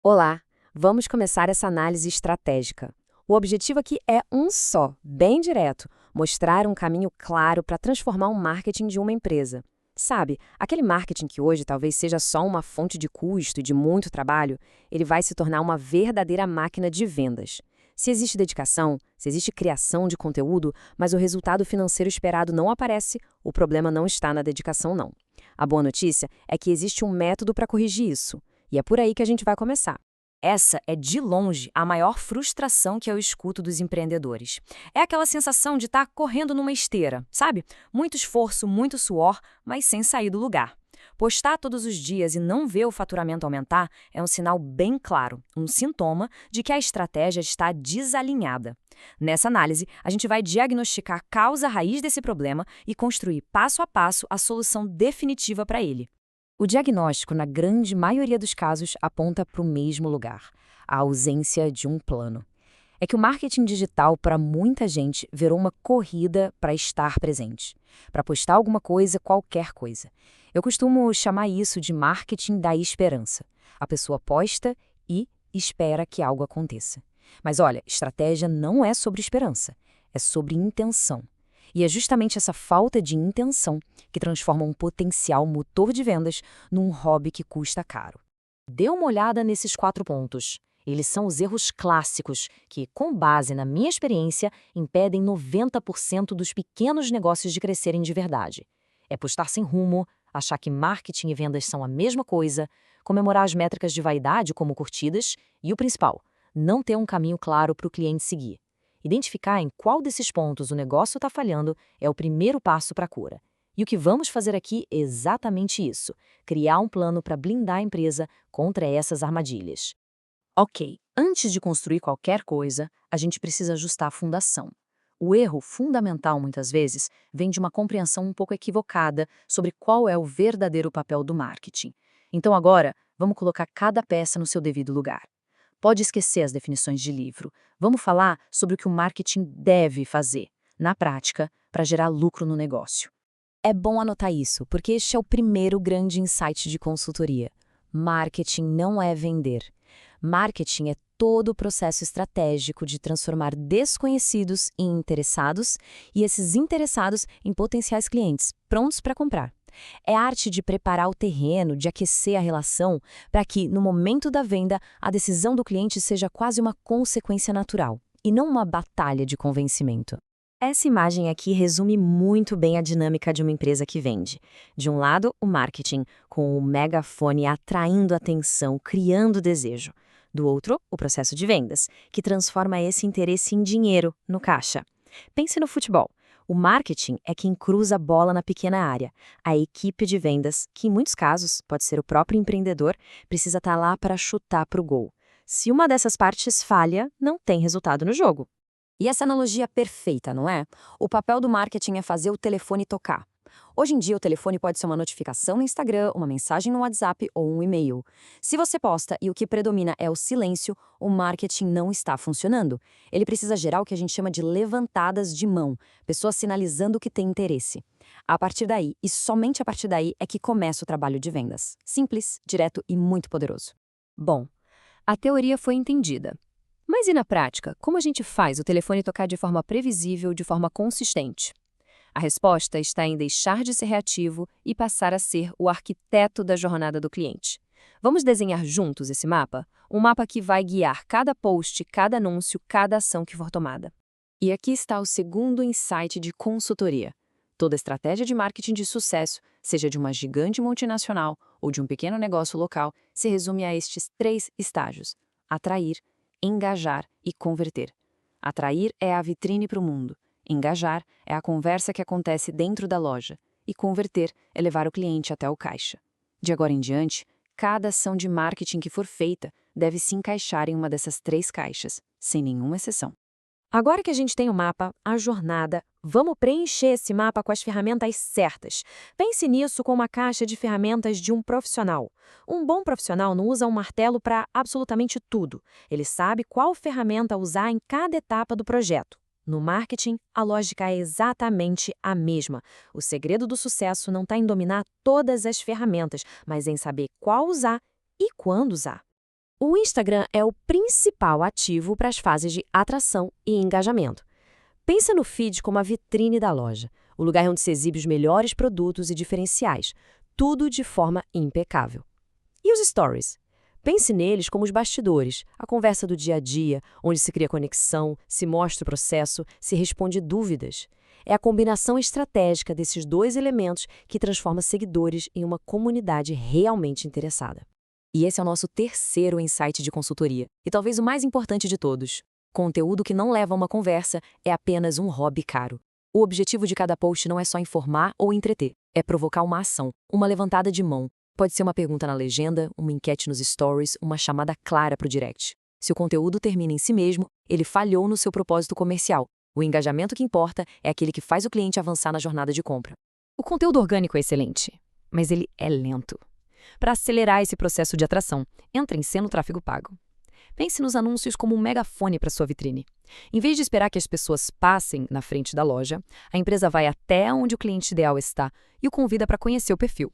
Olá, vamos começar essa análise estratégica. O objetivo aqui é um só, bem direto: mostrar um caminho claro para transformar o marketing de uma empresa. Sabe, aquele marketing que hoje talvez seja só uma fonte de custo e de muito trabalho, ele vai se tornar uma verdadeira máquina de vendas. Se existe dedicação, se existe criação de conteúdo, mas o resultado financeiro esperado não aparece, o problema não está na dedicação, não. A boa notícia é que existe um método para corrigir isso. E é por aí que a gente vai começar. Essa é, de longe, a maior frustração que eu escuto dos empreendedores. É aquela sensação de estar correndo numa esteira, sabe? Muito esforço, muito suor, mas sem sair do lugar. Postar todos os dias e não ver o faturamento aumentar é um sinal bem claro, um sintoma de que a estratégia está desalinhada. Nessa análise, a gente vai diagnosticar a causa raiz desse problema e construir passo a passo a solução definitiva para ele. O diagnóstico, na grande maioria dos casos, aponta para o mesmo lugar: a ausência de um plano. É que o marketing digital, para muita gente, virou uma corrida para estar presente, para postar alguma coisa, qualquer coisa. Eu costumo chamar isso de marketing da esperança. A pessoa posta e espera que algo aconteça. Mas olha, estratégia não é sobre esperança, é sobre intenção. E é justamente essa falta de intenção que transforma um potencial motor de vendas num hobby que custa caro. Dê uma olhada nesses 4 pontos. Eles são os erros clássicos que, com base na minha experiência, impedem 90% dos pequenos negócios de crescerem de verdade. É postar sem rumo, achar que marketing e vendas são a mesma coisa, comemorar as métricas de vaidade como curtidas e, o principal, não ter um caminho claro para o cliente seguir. Identificar em qual desses pontos o negócio está falhando é o primeiro passo para a cura. E o que vamos fazer aqui é exatamente isso: criar um plano para blindar a empresa contra essas armadilhas. Ok, antes de construir qualquer coisa, a gente precisa ajustar a fundação. O erro fundamental, muitas vezes, vem de uma compreensão um pouco equivocada sobre qual é o verdadeiro papel do marketing. Então, agora, vamos colocar cada peça no seu devido lugar. Pode esquecer as definições de livro. Vamos falar sobre o que o marketing deve fazer, na prática, para gerar lucro no negócio. É bom anotar isso, porque este é o primeiro grande insight de consultoria. Marketing não é vender. Marketing é todo o processo estratégico de transformar desconhecidos em interessados e esses interessados em potenciais clientes, prontos para comprar. É a arte de preparar o terreno, de aquecer a relação, para que, no momento da venda, a decisão do cliente seja quase uma consequência natural, e não uma batalha de convencimento. Essa imagem aqui resume muito bem a dinâmica de uma empresa que vende. De um lado, o marketing, com o megafone atraindo atenção, criando desejo. Do outro, o processo de vendas, que transforma esse interesse em dinheiro, no caixa. Pense no futebol. O marketing é quem cruza a bola na pequena área. A equipe de vendas, que em muitos casos pode ser o próprio empreendedor, precisa estar lá para chutar para o gol. Se uma dessas partes falha, não tem resultado no jogo. E essa analogia é perfeita, não é? O papel do marketing é fazer o telefone tocar. Hoje em dia, o telefone pode ser uma notificação no Instagram, uma mensagem no WhatsApp ou um e-mail. Se você posta e o que predomina é o silêncio, o marketing não está funcionando. Ele precisa gerar o que a gente chama de levantadas de mão, pessoas sinalizando que tem interesse. A partir daí, e somente a partir daí, é que começa o trabalho de vendas. Simples, direto e muito poderoso. Bom, a teoria foi entendida. Mas e na prática, como a gente faz o telefone tocar de forma previsível, de forma consistente? A resposta está em deixar de ser reativo e passar a ser o arquiteto da jornada do cliente. Vamos desenhar juntos esse mapa? Um mapa que vai guiar cada post, cada anúncio, cada ação que for tomada. E aqui está o segundo insight de consultoria. Toda estratégia de marketing de sucesso, seja de uma gigante multinacional ou de um pequeno negócio local, se resume a estes 3 estágios: atrair, engajar e converter. Atrair é a vitrine para o mundo. Engajar é a conversa que acontece dentro da loja. E converter é levar o cliente até o caixa. De agora em diante, cada ação de marketing que for feita deve se encaixar em uma dessas 3 caixas, sem nenhuma exceção. Agora que a gente tem o mapa, a jornada, vamos preencher esse mapa com as ferramentas certas. Pense nisso com uma caixa de ferramentas de um profissional. Um bom profissional não usa um martelo para absolutamente tudo. Ele sabe qual ferramenta usar em cada etapa do projeto. No marketing, a lógica é exatamente a mesma. O segredo do sucesso não está em dominar todas as ferramentas, mas em saber qual usar e quando usar. O Instagram é o principal ativo para as fases de atração e engajamento. Pensa no feed como a vitrine da loja, o lugar onde se exibe os melhores produtos e diferenciais, tudo de forma impecável. E os stories? Pense neles como os bastidores, a conversa do dia a dia, onde se cria conexão, se mostra o processo, se responde dúvidas. É a combinação estratégica desses dois elementos que transforma seguidores em uma comunidade realmente interessada. E esse é o nosso terceiro insight de consultoria, e talvez o mais importante de todos. Conteúdo que não leva a uma conversa é apenas um hobby caro. O objetivo de cada post não é só informar ou entreter, é provocar uma ação, uma levantada de mão. Pode ser uma pergunta na legenda, uma enquete nos stories, uma chamada clara para o direct. Se o conteúdo termina em si mesmo, ele falhou no seu propósito comercial. O engajamento que importa é aquele que faz o cliente avançar na jornada de compra. O conteúdo orgânico é excelente, mas ele é lento. Para acelerar esse processo de atração, entra em cena o tráfego pago. Pense nos anúncios como um megafone para sua vitrine. Em vez de esperar que as pessoas passem na frente da loja, a empresa vai até onde o cliente ideal está e o convida para conhecer o perfil.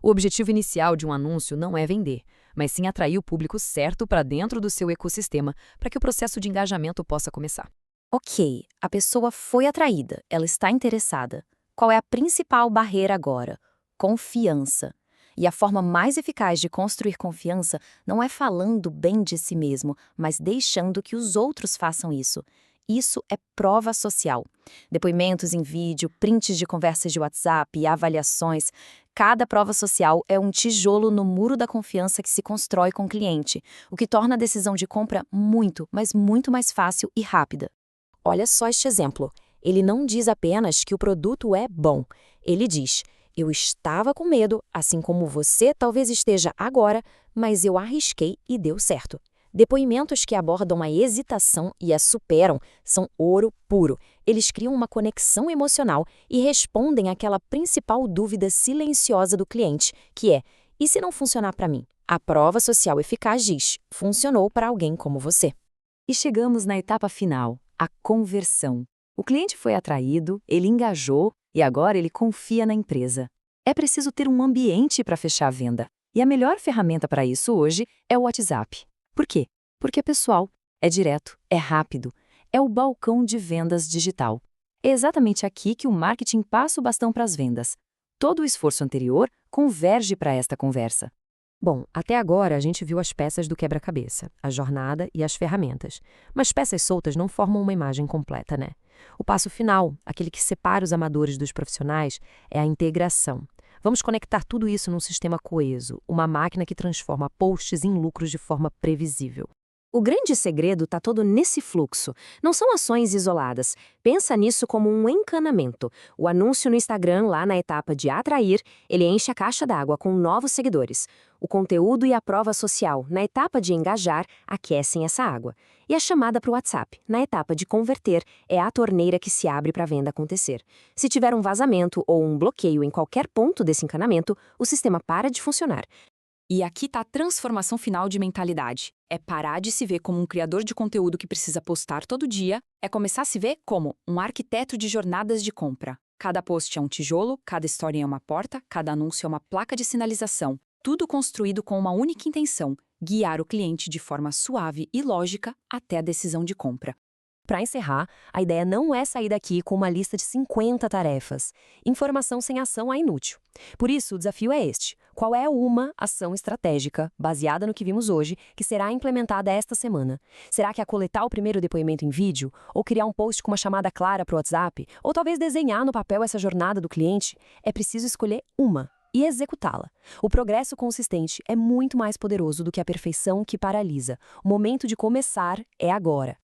O objetivo inicial de um anúncio não é vender, mas sim atrair o público certo para dentro do seu ecossistema para que o processo de engajamento possa começar. Ok, a pessoa foi atraída, ela está interessada. Qual é a principal barreira agora? Confiança. E a forma mais eficaz de construir confiança não é falando bem de si mesmo, mas deixando que os outros façam isso. Isso é prova social. Depoimentos em vídeo, prints de conversas de WhatsApp e avaliações. Cada prova social é um tijolo no muro da confiança que se constrói com o cliente, o que torna a decisão de compra muito, mas muito mais fácil e rápida. Olha só este exemplo. Ele não diz apenas que o produto é bom. Ele diz: eu estava com medo, assim como você talvez esteja agora, mas eu arrisquei e deu certo. Depoimentos que abordam a hesitação e a superam são ouro puro. Eles criam uma conexão emocional e respondem àquela principal dúvida silenciosa do cliente, que é: e se não funcionar para mim? A prova social eficaz diz: funcionou para alguém como você. E chegamos na etapa final, a conversão. O cliente foi atraído, ele engajou e agora ele confia na empresa. É preciso ter um ambiente para fechar a venda. E a melhor ferramenta para isso hoje é o WhatsApp. Por quê? Porque é pessoal, é direto, é rápido, é o balcão de vendas digital. É exatamente aqui que o marketing passa o bastão para as vendas. Todo o esforço anterior converge para esta conversa. Bom, até agora a gente viu as peças do quebra-cabeça, a jornada e as ferramentas. Mas peças soltas não formam uma imagem completa, né? O passo final, aquele que separa os amadores dos profissionais, é a integração. Vamos conectar tudo isso num sistema coeso, uma máquina que transforma posts em lucros de forma previsível. O grande segredo está todo nesse fluxo. Não são ações isoladas. Pensa nisso como um encanamento. O anúncio no Instagram, lá na etapa de atrair, ele enche a caixa d'água com novos seguidores. O conteúdo e a prova social, na etapa de engajar, aquecem essa água. E a chamada para o WhatsApp, na etapa de converter, é a torneira que se abre para a venda acontecer. Se tiver um vazamento ou um bloqueio em qualquer ponto desse encanamento, o sistema para de funcionar. E aqui está a transformação final de mentalidade. É parar de se ver como um criador de conteúdo que precisa postar todo dia, é começar a se ver como um arquiteto de jornadas de compra. Cada post é um tijolo, cada história é uma porta, cada anúncio é uma placa de sinalização. Tudo construído com uma única intenção: guiar o cliente de forma suave e lógica até a decisão de compra. Para encerrar, a ideia não é sair daqui com uma lista de 50 tarefas. Informação sem ação é inútil. Por isso, o desafio é este. Qual é uma ação estratégica, baseada no que vimos hoje, que será implementada esta semana? Será que é coletar o primeiro depoimento em vídeo? Ou criar um post com uma chamada clara para o WhatsApp? Ou talvez desenhar no papel essa jornada do cliente? É preciso escolher uma e executá-la. O progresso consistente é muito mais poderoso do que a perfeição que paralisa. O momento de começar é agora.